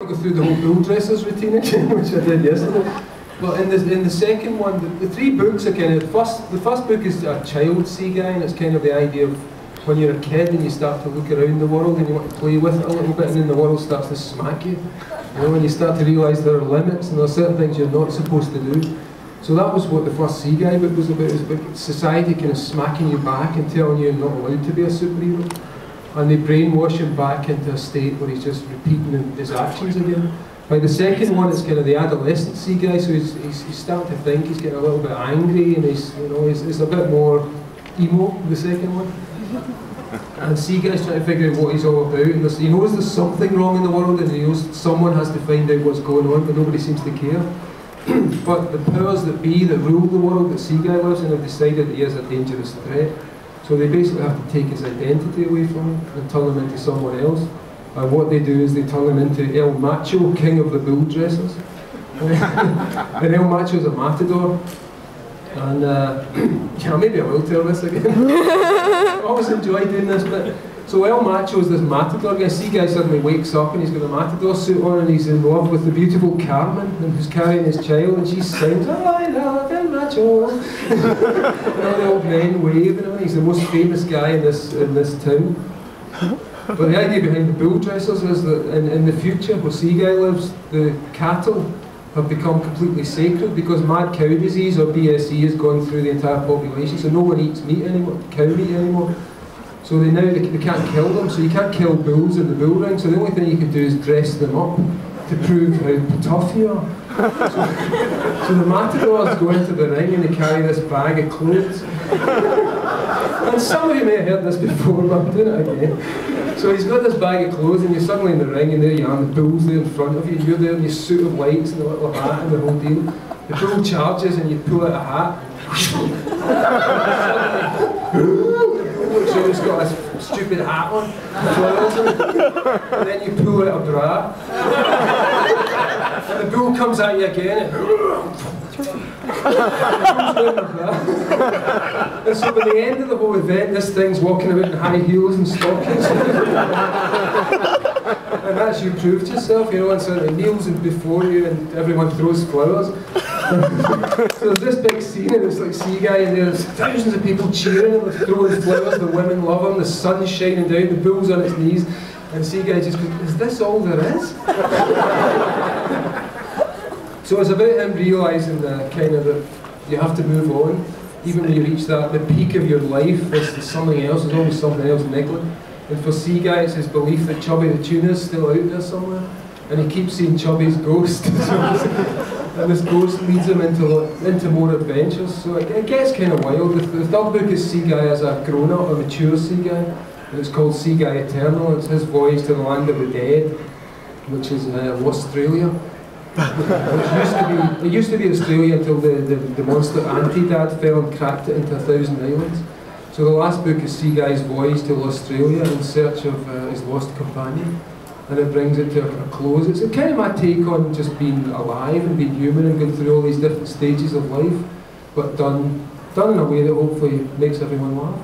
Go through the whole bull dressers routine again, which I did yesterday. But in the second one, the three books are kind of, the first book is a child sea guy, and it's kind of the idea of when you're a kid and you start to look around the world and you want to play with it a little bit, and then the world starts to smack you. You know, when you start to realise there are limits and there are certain things you're not supposed to do. So that was what the first Sea Guy book was about. It was about society kind of smacking you back and telling you you're not allowed to be a superhero. And they brainwash him back into a state where he's just repeating his actions again. By the second one, it's kind of the adolescent Sea Guy, so he's starting to think, he's getting a little bit angry, and he's a bit more emo, the second one. And Sea Guy's trying to figure out what he's all about, and he knows there's something wrong in the world, and he knows someone has to find out what's going on, but nobody seems to care. But the powers that be that rule the world that Sea Guy lives in have decided that he is a dangerous threat. So they basically have to take his identity away from him and turn him into someone else. And what they do is they turn him into El Macho, king of the bull dressers. And El Macho's a matador. And yeah, maybe I will tell this again. I always enjoy doing this bit. So El Macho is this matador guy. Sea Guy suddenly wakes up and he's got a matador suit on and he's in love with the beautiful Carmen, and who's carrying his child, and she sings, "Oh, I love El Macho." And all the old men wave, and he's the most famous guy in this town. But the idea behind the bull dressers is that in the future, where Sea Guy lives, the cattle have become completely sacred because mad cow disease, or BSE, has gone through the entire population, so no one eats meat anymore, cow meat anymore. So they can't kill them, so you can't kill bulls in the bull ring, so the only thing you can do is dress them up to prove how tough you are. So the matadors go into the ring and they carry this bag of clothes. And some of you may have heard this before, but I'm doing it again. So he's got this bag of clothes and you're suddenly in the ring and there you are, and the bull's there in front of you, you're there in your suit of lights and the little hat and the whole deal. The bull charges and you pull out a hat. So he's got this stupid hat on, and then you pull out a bra, and the bull comes at you again, and so by the end of the whole event, this thing's walking about in high heels and stockings. And that's you proved yourself, you know, and so it kneels before you and everyone throws flowers. So there's this big scene and it's like Sea Guy and there's thousands of people cheering and they're throwing flowers, the women love him, the sun's shining down, the bull's on its knees, and Sea Guy just goes, "Is this all there is?" So it's about him realising that kind of that you have to move on, even when you reach the peak of your life, there's something else, there's always something else niggling. And for Sea Guy, it's his belief that Chubby the Tuna's still out there somewhere, and he keeps seeing Chubby's ghost. And this ghost leads him into more adventures, so it gets kind of wild. The third book is Sea Guy as a grown-up, a mature Sea Guy, and it's called Sea Guy Eternal. It's his voyage to the land of the dead, which is Australia. It used to be Australia until the monster Anti-Dad fell and cracked it into 1,000 islands. So the last book is Sea Guy's voyage to Australia in search of his lost companion. And it brings it to a close. It's kind of my take on just being alive and being human and going through all these different stages of life, but done in a way that hopefully makes everyone laugh.